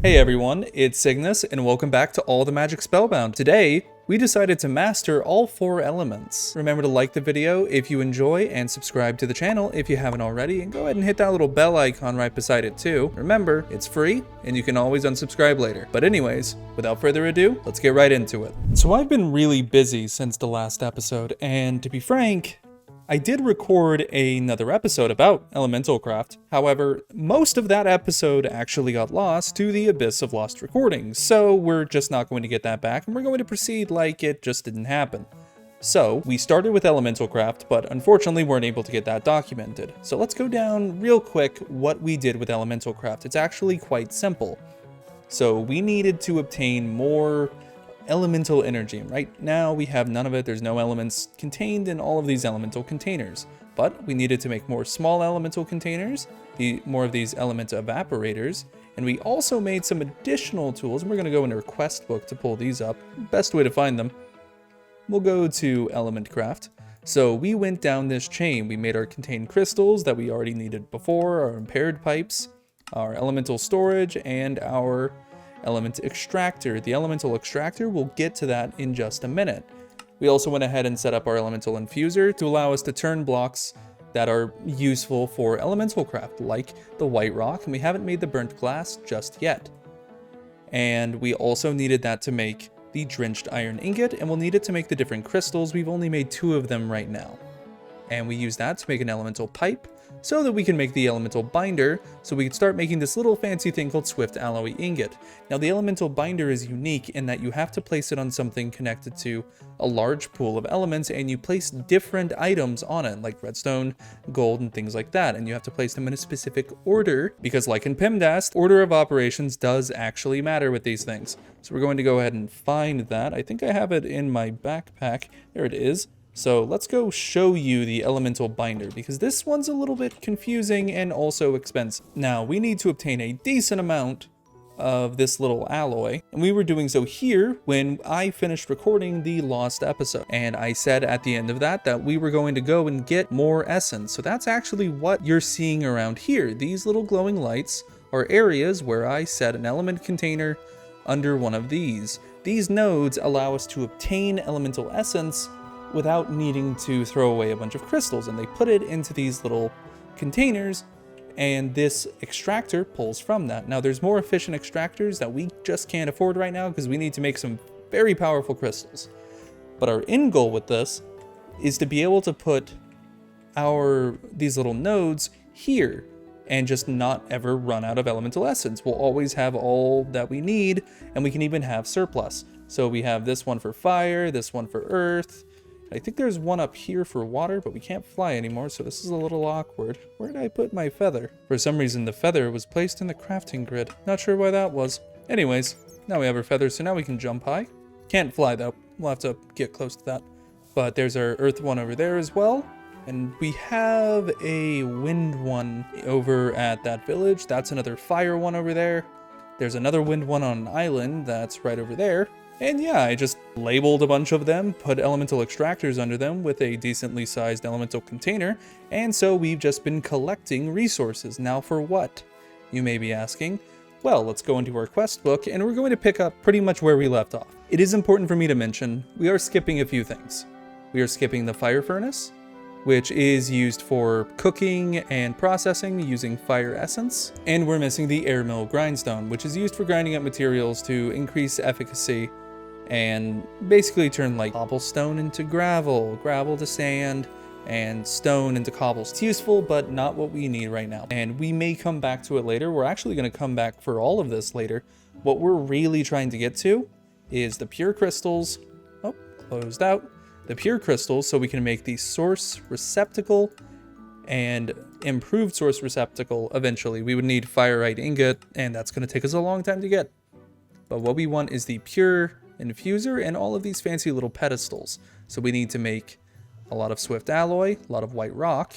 Hey everyone, it's Cygnus, and welcome back to All the Magic Spellbound. Today, we decided to master all 4 elements. Remember to like the video if you enjoy, and subscribe to the channel if you haven't already, and go ahead and hit that little bell icon right beside it too. Remember, it's free, and you can always unsubscribe later. But anyways, without further ado, let's get right into it. So I've been really busy since the last episode, and to be frank, I did record another episode about elemental craft. However, most of that episode actually got lost to the abyss of lost recordings, so we're just not going to get that back, and we're going to proceed like it just didn't happen. So, we started with elemental craft, but unfortunately weren't able to get that documented. So let's go down real quick what we did with elemental craft. It's actually quite simple. So we needed to obtain more elemental energy. Right now we have none of it. There's no elements contained in all of these elemental containers, but we needed to make more small elemental containers, more of these element evaporators, and we also made some additional tools, and we're going to go into our quest book to pull these up. Best way to find them, we'll go to element craft. So we went down this chain. We made our contained crystals that we already needed before, our impaired pipes, our elemental storage, and our element extractor. The elemental extractor, we'll get to that in just a minute. We also went ahead and set up our elemental infuser to allow us to turn blocks that are useful for elemental craft, like the white rock, and we haven't made the burnt glass just yet. And we also needed that to make the drenched iron ingot, and we'll need it to make the different crystals. We've only made 2 of them right now. And we use that to make an elemental pipe, so that we can make the elemental binder, so we can start making this little fancy thing called swift alloy ingot. Now the elemental binder is unique in that you have to place it on something connected to a large pool of elements, and you place different items on it, like redstone, gold, and things like that, and you have to place them in a specific order, because like in PEMDAS, order of operations does actually matter with these things. So we're going to go ahead and find that. I think I have it in my backpack. There it is. So let's go show you the elemental binder, because this one's a little bit confusing and also expensive. Now we need to obtain a decent amount of this little alloy, and we were doing so here when I finished recording the lost episode, and I said at the end of that we were going to go and get more essence. So that's actually what you're seeing around here. These little glowing lights are areas where I set an element container under one of these. These nodes allow us to obtain elemental essence without needing to throw away a bunch of crystals, and they put it into these little containers, and this extractor pulls from that. Now there's more efficient extractors that we just can't afford right now because we need to make some very powerful crystals. But our end goal with this is to be able to put these little nodes here and just not ever run out of elemental essence. We'll always have all that we need, and we can even have surplus. So we have this one for fire, this one for earth. I think there's one up here for water, but we can't fly anymore, so this is a little awkward. Where did I put my feather? For some reason, the feather was placed in the crafting grid. Not sure why that was. Anyways, now we have our feathers, so now we can jump high. Can't fly, though. We'll have to get close to that. But there's our earth one over there as well. And we have a wind one over at that village. That's another fire one over there. There's another wind one on an island that's right over there. And yeah, I just labeled a bunch of them, put elemental extractors under them with a decently sized elemental container, and so we've just been collecting resources. Now for what, you may be asking? Well, let's go into our quest book, and we're going to pick up pretty much where we left off. It is important for me to mention, we are skipping a few things. We are skipping the fire furnace, which is used for cooking and processing using fire essence, and we're missing the air mill grindstone, which is used for grinding up materials to increase efficacy and basically turn like cobblestone into gravel, gravel to sand, and stone into cobbles. It's useful, but not what we need right now. And we may come back to it later. We're actually going to come back for all of this later. What we're really trying to get to is the pure crystals. Oh, closed out. The pure crystals, so we can make the source receptacle and improved source receptacle eventually. We would need fireite ingot, and that's going to take us a long time to get. But what we want is the pure infuser and all of these fancy little pedestals. So we need to make a lot of swift alloy, a lot of white rock,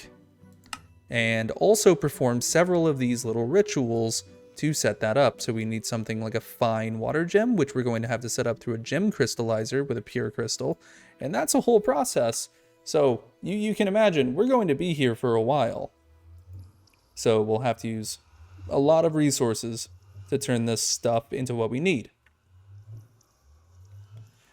and also perform several of these little rituals to set that up. So we need something like a fine water gem, which we're going to have to set up through a gem crystallizer with a pure crystal, and that's a whole process. So you can imagine we're going to be here for a while. So we'll have to use a lot of resources to turn this stuff into what we need.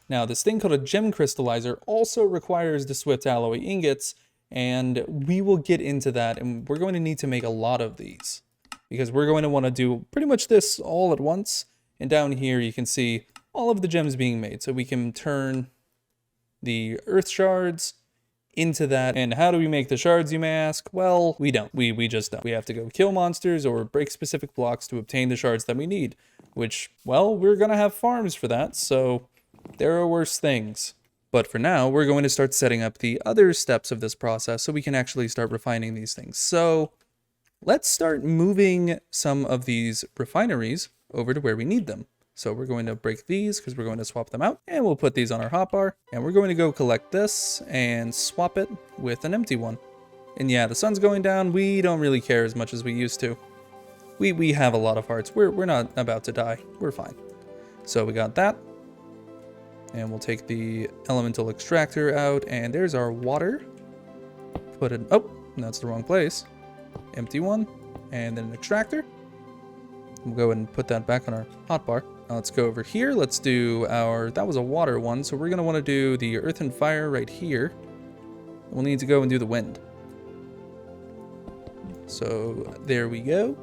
Now, this thing called a gem crystallizer also requires the swift alloy ingots, and we will get into that, and we're going to need to make a lot of these because we're going to want to do pretty much this all at once. And down here you can see all of the gems being made, so we can turn the earth shards into that. And how do we make the shards, you may ask? Well, we don't. We just don't. We have to go kill monsters or break specific blocks to obtain the shards that we need, which, well, we're gonna have farms for that, so there are worse things. But for now, we're going to start setting up the other steps of this process so we can actually start refining these things. So let's start moving some of these refineries over to where we need them. So we're going to break these because we're going to swap them out, and we'll put these on our hotbar, and we're going to go collect this and swap it with an empty one. And yeah, the sun's going down. We don't really care as much as we used to. We have a lot of hearts. We're not about to die. We're fine. So we got that. And we'll take the elemental extractor out, and there's our water. Put it, oh, that's the wrong place. Empty one, and then an extractor. We'll go ahead and put that back on our hotbar. Now let's go over here. Let's do our, that was a water one, so we're gonna wanna do the earth and fire right here. We'll need to go and do the wind. So there we go.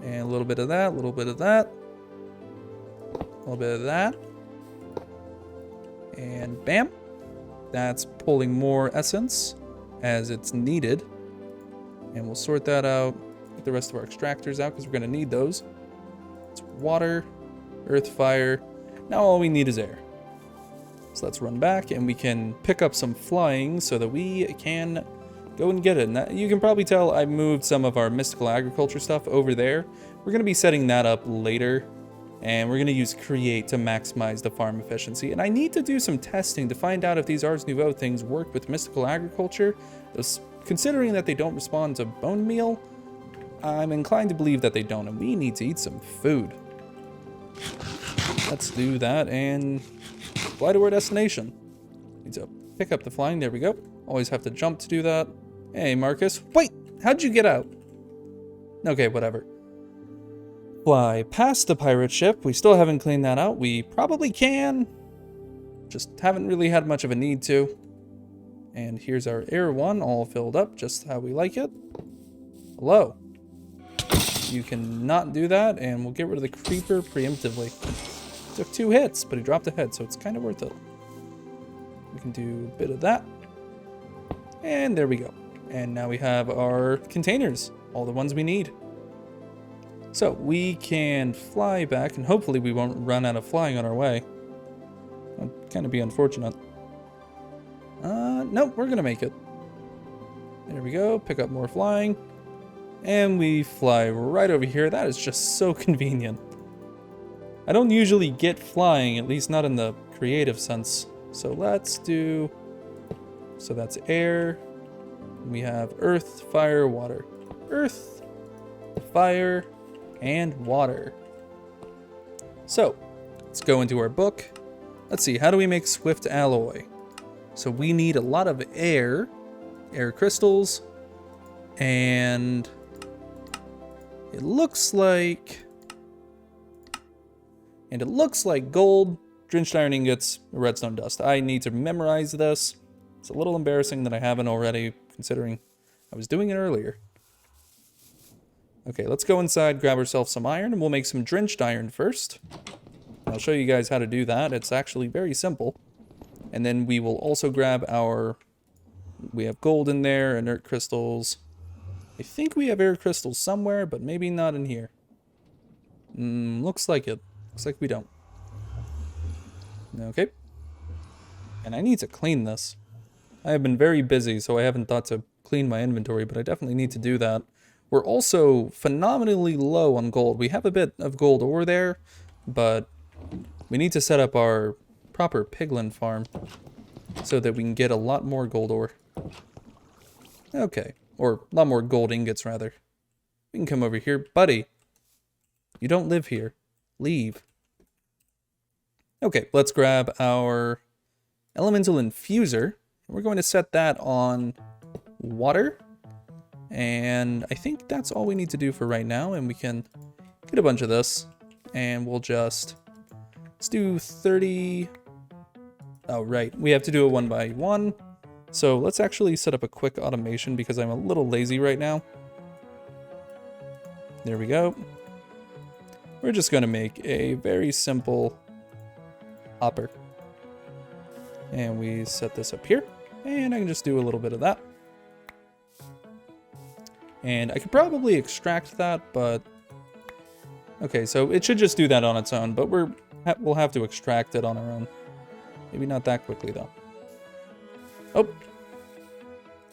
And a little bit of that, a little bit of that. A little bit of that. And bam, that's pulling more essence as it's needed. And we'll sort that out, get the rest of our extractors out because we're gonna need those. It's water, earth, fire. Now all we need is air. So let's run back and we can pick up some flying so that we can go and get it. And you can probably tell I moved some of our mystical agriculture stuff over there. We're gonna be setting that up later. And we're going to use create to maximize the farm efficiency. And I need to do some testing to find out if these Ars Nouveau things work with mystical agriculture. Considering that they don't respond to bone meal, I'm inclined to believe that they don't, and we need to eat some food. Let's do that and fly to our destination. Need to pick up the flying, there we go. Always have to jump to do that. Hey, Marcus. Wait, how'd you get out? Okay, whatever. Fly past the pirate ship. We still haven't cleaned that out. We probably can. Just haven't really had much of a need to. And here's our air one, all filled up, just how we like it. Hello. You cannot do that, and we'll get rid of the creeper preemptively. Took 2 hits, but he dropped a head, so it's kind of worth it. We can do a bit of that. And there we go. And now we have our containers, all the ones we need. So we can fly back, and hopefully we won't run out of flying on our way. That'd kind of be unfortunate. Nope, we're gonna make it. There we go, pick up more flying. And we fly right over here. That is just so convenient. I don't usually get flying, at least not in the creative sense. So let's do, so that's air. We have earth, fire, water. Earth, fire, and water. So let's go into our book. Let's see, how do we make swift alloy? So we need a lot of air crystals, and it looks like gold, drenched iron ingots, redstone dust. I need to memorize this. It's a little embarrassing that I haven't already, considering I was doing it earlier. Okay, let's go inside, grab ourselves some iron, and we'll make some drenched iron first. I'll show you guys how to do that. It's actually very simple. And then we will also grab our, we have gold in there, inert crystals. I think we have air crystals somewhere, but maybe not in here. Looks like it. Looks like we don't. Okay. And I need to clean this. I have been very busy, so I haven't thought to clean my inventory, but I definitely need to do that. We're also phenomenally low on gold. We have a bit of gold ore there, but we need to set up our proper piglin farm so that we can get a lot more gold ore. Okay, or a lot more gold ingots, rather. We can come over here. Buddy, you don't live here. Leave. Okay, let's grab our elemental infuser. We're going to set that on water. And I think that's all we need to do for right now, and we can get a bunch of this, and we'll let's do 30. Oh, right. We have to do it one by one. So let's actually set up a quick automation because I'm a little lazy right now. There we go. We're just going to make a very simple hopper. And we set this up here. And I can just do a little bit of that. And I could probably extract that, but... Okay, so it should just do that on its own, but we'll have to extract it on our own. Maybe not that quickly, though. Oh.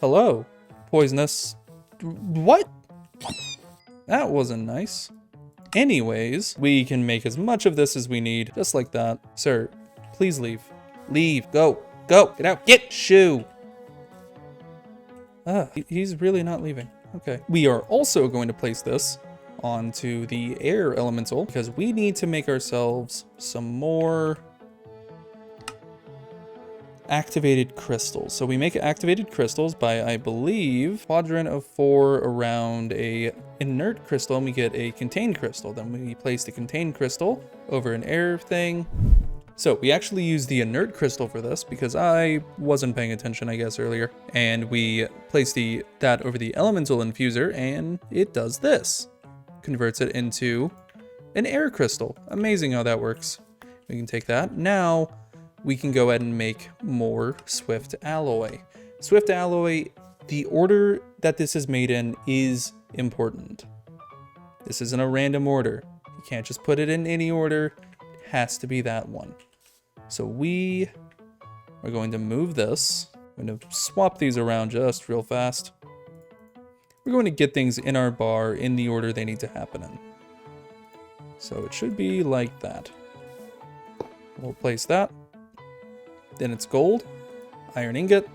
Hello. Poisonous. What? That wasn't nice. Anyways, we can make as much of this as we need, just like that. Sir, please leave. Leave. Go. Go. Get out. Get. Shoo. He's really not leaving. Okay. We are also going to place this onto the air elemental because we need to make ourselves some more activated crystals. So we make activated crystals by, I believe, quadrant of 4 around a inert crystal, and we get a contained crystal. Then we place the contained crystal over an air thing. So we actually use the inert crystal for this because I wasn't paying attention, I guess, earlier. And we place that over the elemental infuser, and it does this. Converts it into an air crystal. Amazing how that works. We can take that. Now we can go ahead and make more Swift Alloy. Swift Alloy, the order that this is made in is important. This isn't a random order. You can't just put it in any order. It has to be that one. So we are going to move this. I'm going to swap these around just real fast. We're going to get things in our bar in the order they need to happen in. So it should be like that. We'll place that. Then it's gold, iron ingot,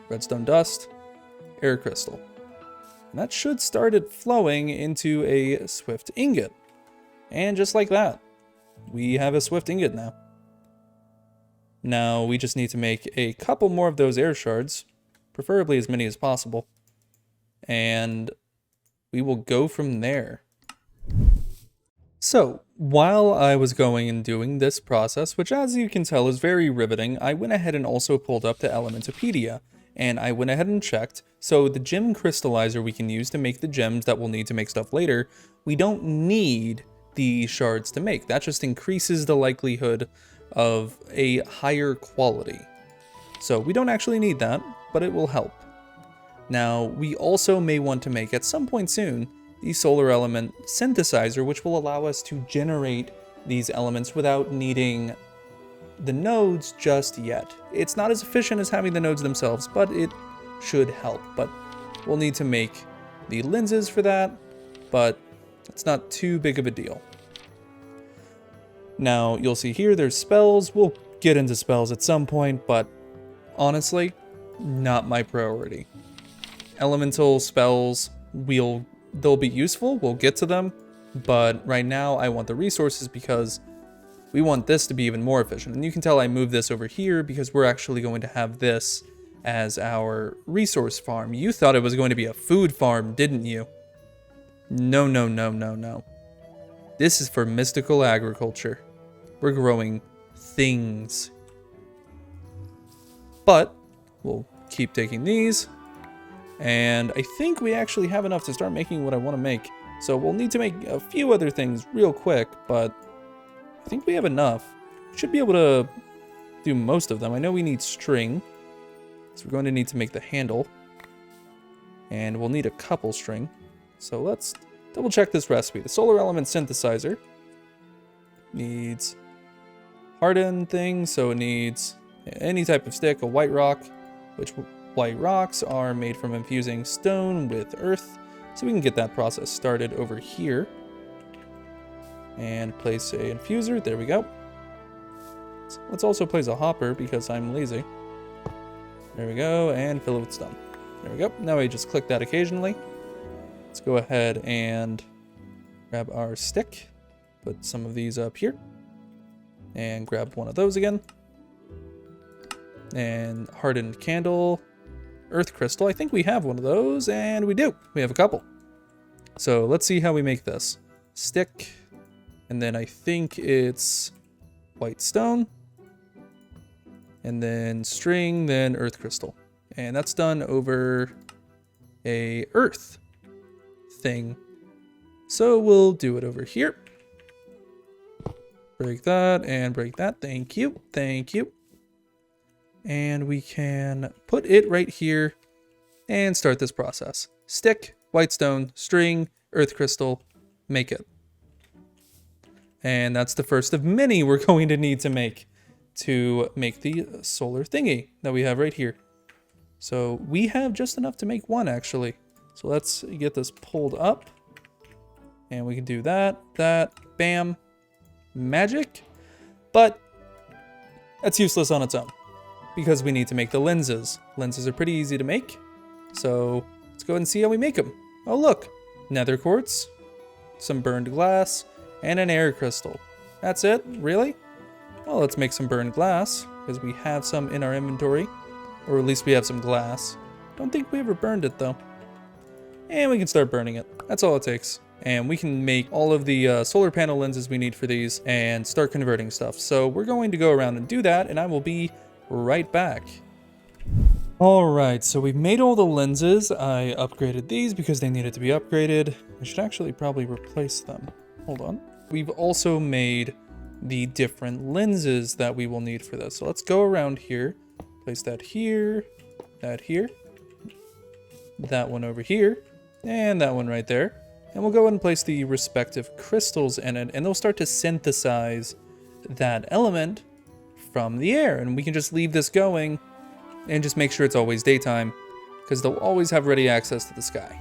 redstone dust, air crystal. And that should start it flowing into a swift ingot. And just like that, we have a swift ingot now. Now we just need to make a couple more of those air shards, preferably as many as possible. And we will go from there. So, while I was going and doing this process, which as you can tell is very riveting, I went ahead and also pulled up the Elementopedia, and I went ahead and checked. So the gem crystallizer we can use to make the gems that we'll need to make stuff later, we don't need the shards to make. That just increases the likelihood of a higher quality. So we don't actually need that, but it will help. Now, we also may want to make at some point soon the solar element synthesizer, which will allow us to generate these elements without needing the nodes just yet. It's not as efficient as having the nodes themselves, but it should help. But we'll need to make the lenses for that, but it's not too big of a deal. Now, you'll see here there's spells. We'll get into spells at some point, but honestly, not my priority. Elemental spells, they'll be useful, we'll get to them, but right now I want the resources because we want this to be even more efficient. And you can tell I moved this over here because we're actually going to have this as our resource farm. You thought it was going to be a food farm, didn't you? No, no, no, no, no. This is for mystical agriculture. We're growing things. But we'll keep taking these. And I think we actually have enough to start making what I want to make. So we'll need to make a few other things real quick, but I think we have enough. Should be able to do most of them. I know we need string, so we're going to need to make the handle. And we'll need a couple string. So let's double check this recipe. The solar element synthesizer needs hardened thing, so it needs any type of stick, a white rock, which white rocks are made from infusing stone with earth, so we can get that process started over here. And place a infuser, there we go. So let's also place a hopper because I'm lazy. There we go, and fill it with stone. There we go, now we just click that occasionally. Let's go ahead and grab our stick, put some of these up here, and grab one of those again. And hardened candle, earth crystal. I think we have one of those, and we do. We have a couple. So let's see how we make this. Stick, And then I think it's white stone. And then string, then earth crystal. And that's done over a earth thing. So we'll do it over here. Break that and break that. Thank you. Thank you. And we can put it right here and start this process. Stick, white stone, string, earth crystal, make it. And that's the first of many we're going to need to make the solar thingy that we have right here. So we have just enough to make one, actually. So let's get this pulled up. And we can do that, bam, magic. But that's useless on its own because we need to make the lenses. Lenses are pretty easy to make. So let's go ahead and see how we make them. Oh, look, nether quartz, some burned glass, and an air crystal. That's it? Really? Well, let's make some burned glass because we have some in our inventory, or at least we have some glass. Don't think we ever burned it though. And we can start burning it. That's all it takes. And we can make all of the solar panel lenses we need for these and start converting stuff. So we're going to go around and do that, and I will be right back. Alright, so we've made all the lenses. I upgraded these because they needed to be upgraded. I should actually probably replace them. Hold on. We've also made the different lenses that we will need for this. So let's go around here. Place that here, that one over here, and that one right there. And we'll go ahead and place the respective crystals in it, and they'll start to synthesize that element from the air. And we can just leave this going and just make sure it's always daytime, because they'll always have ready access to the sky.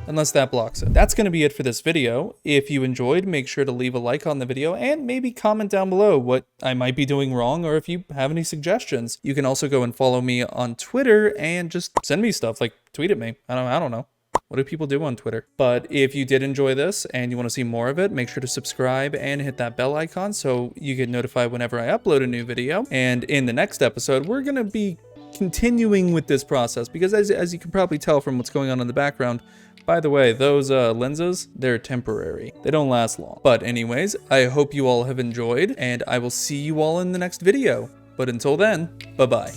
Unless that blocks it. That's going to be it for this video. If you enjoyed, make sure to leave a like on the video and maybe comment down below what I might be doing wrong, or if you have any suggestions. You can also go and follow me on Twitter and just send me stuff, like tweet at me. I don't know. What do people do on Twitter? But if you did enjoy this and you want to see more of it, make sure to subscribe and hit that bell icon so you get notified whenever I upload a new video. And in the next episode, we're going to be continuing with this process because as you can probably tell from what's going on in the background, by the way, those lenses, they're temporary. They don't last long. But anyways, I hope you all have enjoyed, and I will see you all in the next video. But until then, bye-bye.